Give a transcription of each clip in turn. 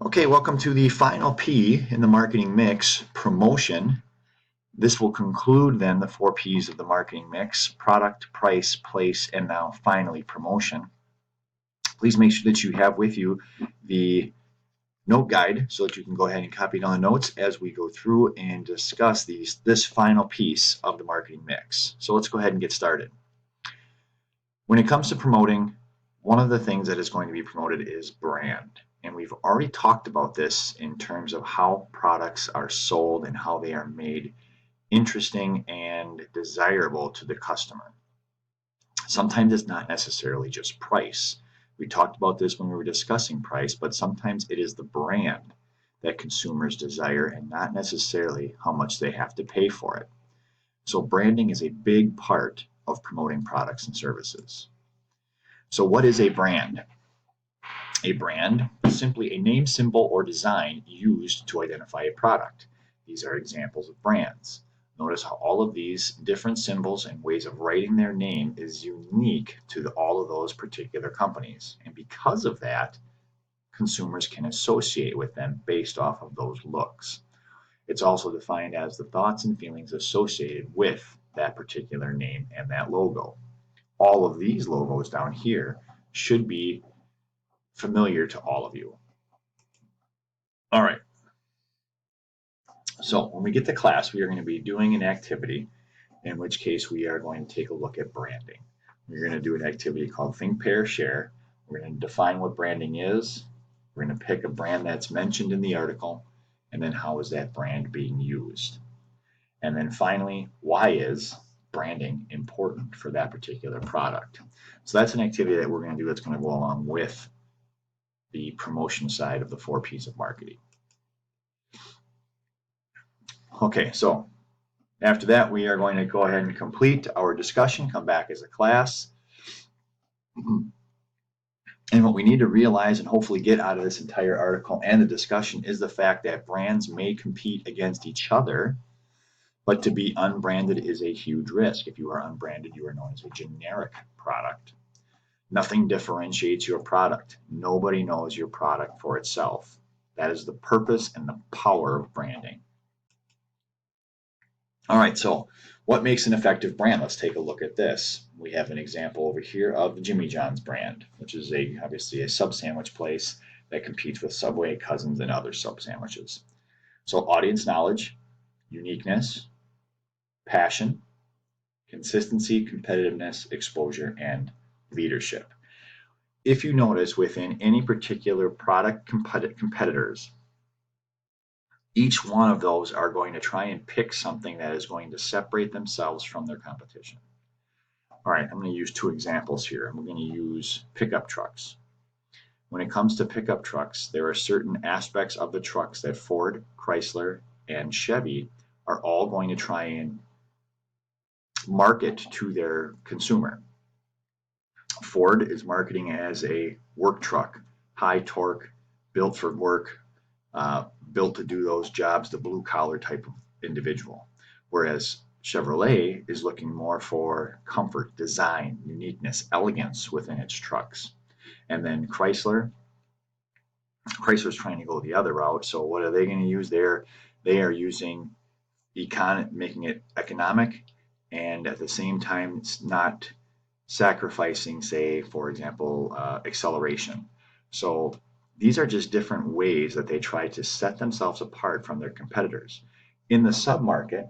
Okay, welcome to the final P in the marketing mix, promotion. This will conclude then the 4 Ps of the marketing mix: product, price, place, and now finally promotion. Please make sure that you have with you the note guide so that you can go ahead and copy down the notes as we go through and discuss this final piece of the marketing mix. So let's go ahead and get started. When it comes to promoting, one of the things that is going to be promoted is brand. And we've already talked about this in terms of how products are sold and how they are made interesting and desirable to the customer. Sometimes it's not necessarily just price. We talked about this when we were discussing price, but sometimes it is the brand that consumers desire and not necessarily how much they have to pay for it. So branding is a big part of promoting products and services. So what is a brand? A brand is simply a name, symbol, or design used to identify a product. These are examples of brands. Notice how all of these different symbols and ways of writing their name is unique to all of those particular companies. And because of that, consumers can associate with them based off of those looks. It's also defined as the thoughts and feelings associated with that particular name and that logo. All of these logos down here should be familiar to all of you. All right. So when we get to class, we are going to be doing an activity, in which case we are going to take a look at branding. We're going to do an activity called Think, Pair, Share. We're going to define what branding is. We're going to pick a brand that's mentioned in the article, and then how is that brand being used. And then finally, why is branding important for that particular product? So that's an activity that we're going to do that's going to go along with the promotion side of the 4 Ps of marketing. Okay, so after that, we are going to go ahead and complete our discussion, come back as a class. And what we need to realize and hopefully get out of this entire article and the discussion is the fact that brands may compete against each other, but to be unbranded is a huge risk. If you are unbranded, you are known as a generic product. Nothing differentiates your product. Nobody knows your product for itself. That is the purpose and the power of branding. All right, so what makes an effective brand? Let's take a look at this. We have an example over here of the Jimmy John's brand, which is obviously a sub sandwich place that competes with Subway, Cousins, and other sub sandwiches. So audience knowledge, uniqueness, passion, consistency, competitiveness, exposure, and leadership. If you notice within any particular product competitors, each one of those are going to try and pick something that is going to separate themselves from their competition. All right, I'm going to use 2 examples here. I'm going to use pickup trucks. When it comes to pickup trucks, there are certain aspects of the trucks that Ford, Chrysler, and Chevy are all going to try and market to their consumer. Ford is marketing as a work truck, high torque, built for work, built to do those jobs, the blue collar type of individual. Whereas Chevrolet is looking more for comfort, design, uniqueness, elegance within its trucks. And then Chrysler's trying to go the other route. So what are they going to use there? They are using making it economic, and at the same time, it's not sacrificing, say, for example, acceleration. So these are just different ways that they try to set themselves apart from their competitors. In the sub-market,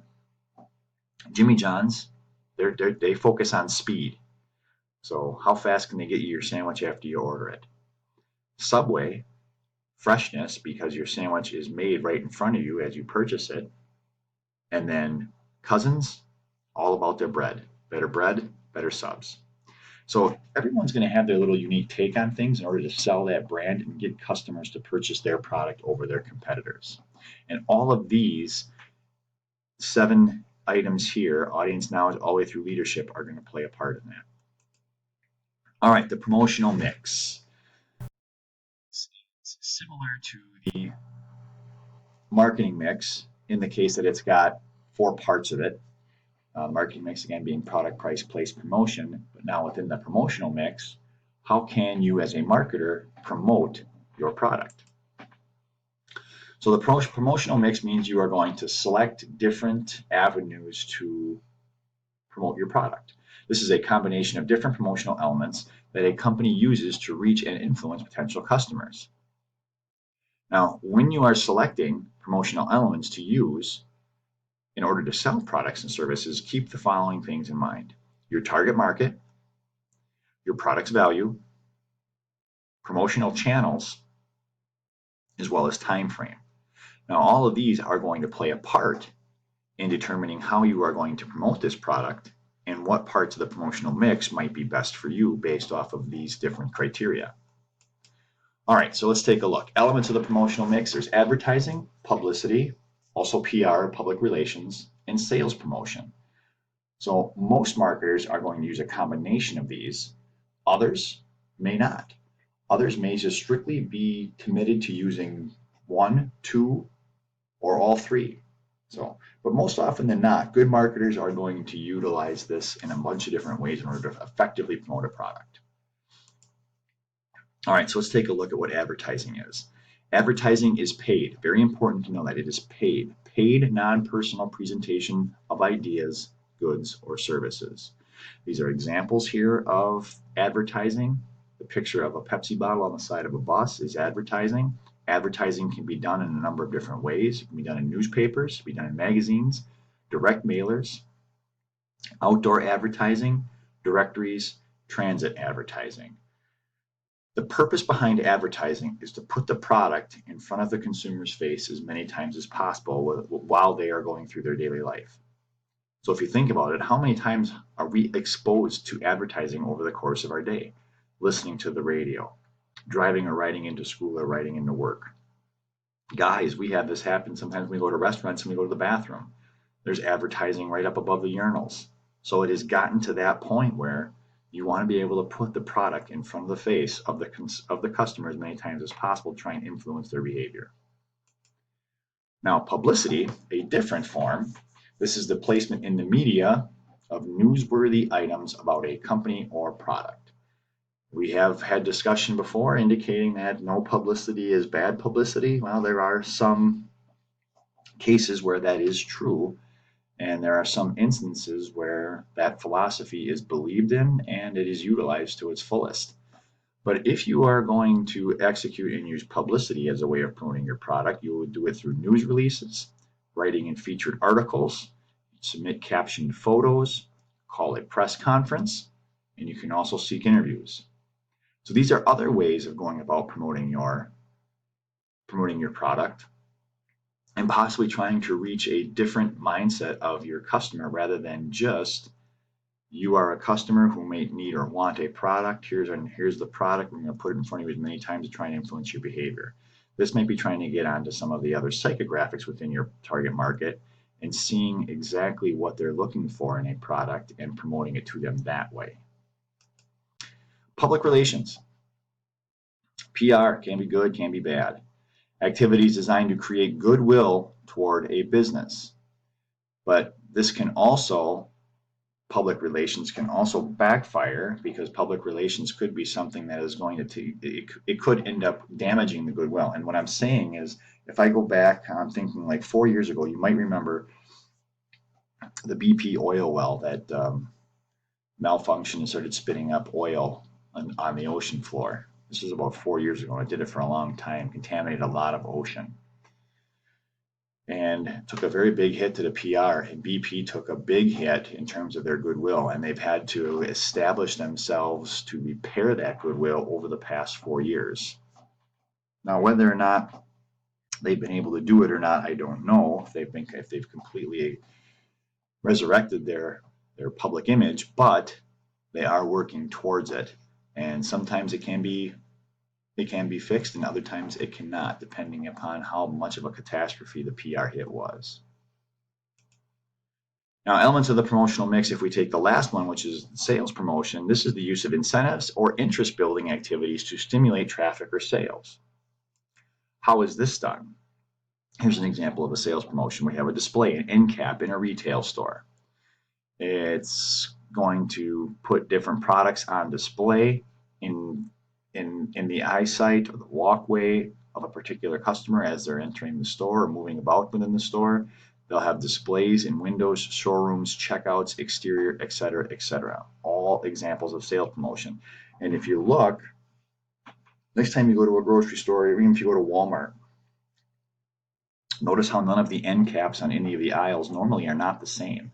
Jimmy John's, they focus on speed. So how fast can they get you your sandwich after you order it? Subway, freshness, because your sandwich is made right in front of you as you purchase it. And then Cousins, all about their bread, better subs. So everyone's going to have their little unique take on things in order to sell that brand and get customers to purchase their product over their competitors. And all of these 7 items here, audience knowledge all the way through leadership, are going to play a part in that. All right, the promotional mix. It's similar to the marketing mix in the case that it's got 4 parts of it. Marketing mix, again, being product, price, place, promotion. But now within the promotional mix, how can you as a marketer promote your product? So the promotional mix means you are going to select different avenues to promote your product. This is a combination of different promotional elements that a company uses to reach and influence potential customers. Now, when you are selecting promotional elements to use in order to sell products and services, keep the following things in mind: your target market, your product's value, promotional channels, as well as time frame. Now, all of these are going to play a part in determining how you are going to promote this product and what parts of the promotional mix might be best for you based off of these different criteria. All right, so let's take a look. Elements of the promotional mix: there's advertising, publicity, also PR, public relations, and sales promotion. So most marketers are going to use a combination of these. Others may not. Others may just strictly be committed to using one, two, or all three. But most often than not, good marketers are going to utilize this in a bunch of different ways in order to effectively promote a product. All right, so let's take a look at what advertising is. Advertising is paid. Very important to know that it is paid. Paid non-personal presentation of ideas, goods, or services. These are examples here of advertising. The picture of a Pepsi bottle on the side of a bus is advertising. Advertising can be done in a number of different ways. It can be done in newspapers, it can be done in magazines, direct mailers, outdoor advertising, directories, transit advertising. The purpose behind advertising is to put the product in front of the consumer's face as many times as possible while they are going through their daily life. So if you think about it, how many times are we exposed to advertising over the course of our day? Listening to the radio, driving or riding into school or riding into work. Guys, we have this happen sometimes when we go to restaurants and we go to the bathroom. There's advertising right up above the urinals. So it has gotten to that point where you want to be able to put the product in front of the face of the customer as many times as possible to try and influence their behavior. Now, publicity, a different form. This is the placement in the media of newsworthy items about a company or product. We have had discussion before indicating that no publicity is bad publicity. Well, there are some cases where that is true, and there are some instances where that philosophy is believed in and it is utilized to its fullest. But if you are going to execute and use publicity as a way of promoting your product, you would do it through news releases, writing in featured articles, submit captioned photos, call a press conference, and you can also seek interviews. So these are other ways of going about promoting your product and possibly trying to reach a different mindset of your customer rather than just you are a customer who may need or want a product. Here's the product. We're going to put it in front of you as many times to try and influence your behavior. This might be trying to get onto some of the other psychographics within your target market and seeing exactly what they're looking for in a product and promoting it to them that way. Public relations. PR can be good, can be bad. Activities designed to create goodwill toward a business. But this can also, public relations can also backfire because public relations could be something that is going to, it could end up damaging the goodwill. And what I'm saying is, if I go back, I'm thinking like 4 years ago, you might remember the BP oil well that malfunctioned and started spitting up oil on the ocean floor. This was about 4 years ago. I did it for a long time, contaminated a lot of ocean, and took a very big hit to the PR. And BP took a big hit in terms of their goodwill, and they've had to establish themselves to repair that goodwill over the past 4 years. Now, whether or not they've been able to do it or not, I don't know. If they've completely resurrected their public image, but they are working towards it. And sometimes it can be fixed, and other times it cannot, depending upon how much of a catastrophe the PR hit was. Now, elements of the promotional mix, if we take the last one, which is sales promotion, this is the use of incentives or interest-building activities to stimulate traffic or sales. How is this done? Here's an example of a sales promotion. We have a display, an end cap in a retail store. It's going to put different products on display in the eyesight or the walkway of a particular customer as they're entering the store or moving about within the store. They'll have displays in windows, showrooms, checkouts, exterior, etc., etc. All examples of sales promotion. And if you look, next time you go to a grocery store, or even if you go to Walmart, notice how none of the end caps on any of the aisles normally are not the same.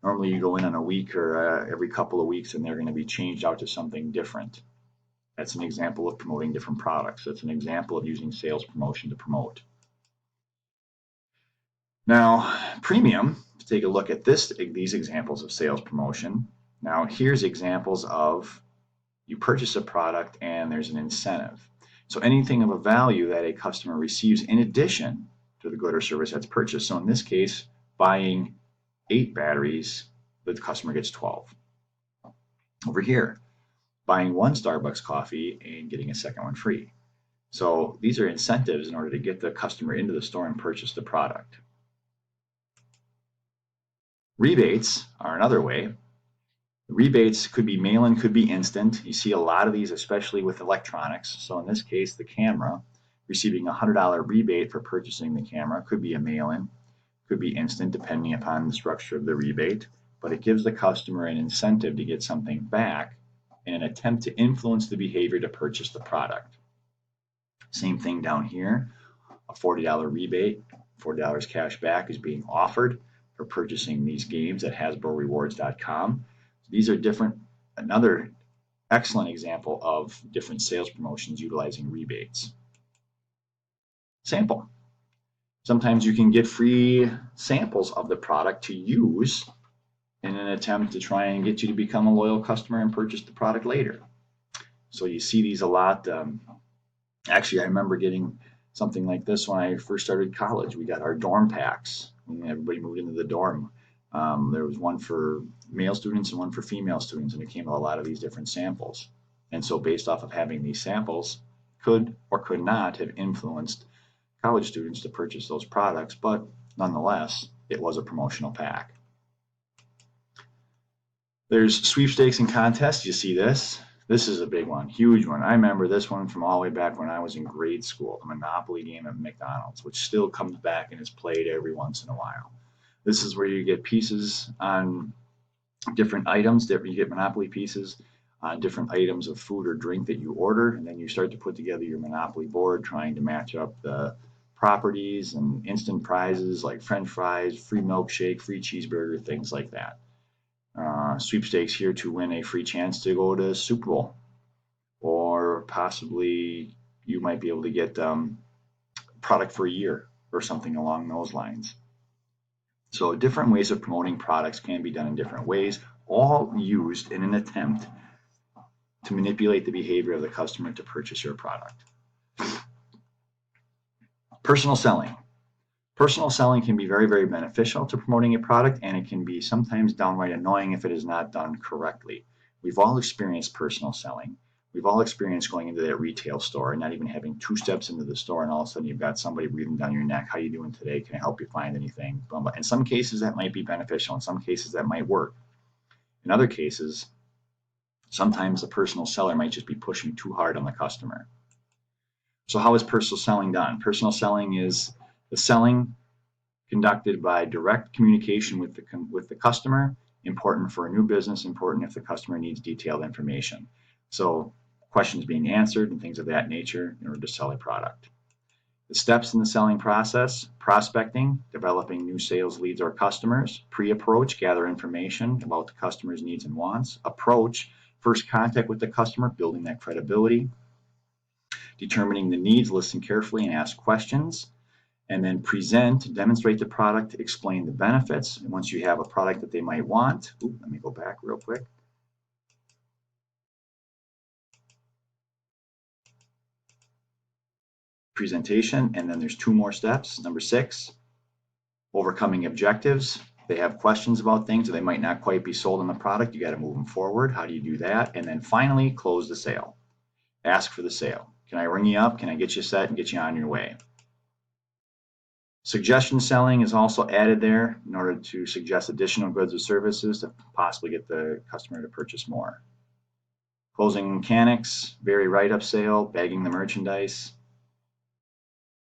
Normally you go in on a week or every couple of weeks and they're going to be changed out to something different. That's an example of promoting different products. That's an example of using sales promotion to promote. Now, premium, to take a look at these examples of sales promotion. Now, here's examples of you purchase a product and there's an incentive. So anything of a value that a customer receives in addition to the good or service that's purchased. So in this case, buying 8 batteries, the customer gets 12. Over here, buying 1 Starbucks coffee and getting a second one free. So these are incentives in order to get the customer into the store and purchase the product. Rebates are another way. Rebates could be mail-in, could be instant. You see a lot of these, especially with electronics. So in this case, the camera, receiving a $100 rebate for purchasing the camera, could be a mail-in, could be instant, depending upon the structure of the rebate. But it gives the customer an incentive to get something back in an attempt to influence the behavior to purchase the product. Same thing down here, a $40 rebate, $40 cash back is being offered for purchasing these games at HasbroRewards.com. These are another excellent example of different sales promotions utilizing rebates. Sample. Sometimes you can get free samples of the product to use in an attempt to try and get you to become a loyal customer and purchase the product later. So you see these a lot. Actually, I remember getting something like this when I first started college. We got our dorm packs when everybody moved into the dorm. There was one for male students and one for female students, and it came with a lot of these different samples. And so based off of having these samples, could or could not have influenced college students to purchase those products, but nonetheless, it was a promotional pack. There's sweepstakes and contests. You see this. This is a big one, huge one. I remember this one from all the way back when I was in grade school, the Monopoly game at McDonald's, which still comes back and is played every once in a while. This is where you get pieces on different items, you get Monopoly pieces on different items of food or drink that you order, and then you start to put together your Monopoly board trying to match up the properties and instant prizes like French fries, free milkshake, free cheeseburger, things like that. Sweepstakes here to win a free chance to go to Super Bowl, or possibly you might be able to get product for a year or something along those lines. So different ways of promoting products can be done in different ways, all used in an attempt to manipulate the behavior of the customer to purchase your product. Personal selling. Personal selling can be very, very beneficial to promoting a product, and it can be sometimes downright annoying if it is not done correctly. We've all experienced personal selling. We've all experienced going into that retail store and not even having 2 steps into the store, and all of a sudden you've got somebody breathing down your neck. How you doing today? Can I help you find anything? In some cases that might be beneficial. In some cases that might work. In other cases, sometimes the personal seller might just be pushing too hard on the customer. So how is personal selling done? Personal selling is the selling conducted by direct communication with the customer, important for a new business, important if the customer needs detailed information. So questions being answered and things of that nature in order to sell a product. The steps in the selling process: prospecting, developing new sales leads or customers; pre-approach, gather information about the customer's needs and wants; approach, first contact with the customer, building that credibility; determining the needs, listen carefully and ask questions; and then present, demonstrate the product, explain the benefits. And once you have a product that they might want, let me go back real quick. Presentation, and then there's 2 more steps. Number 6, overcoming objectives. They have questions about things, or they might not quite be sold on the product. You got to move them forward. How do you do that? And then finally, close the sale. Ask for the sale. Can I ring you up? Can I get you set and get you on your way? Suggestion selling is also added there in order to suggest additional goods or services to possibly get the customer to purchase more. Closing mechanics, very write-up sale, bagging the merchandise.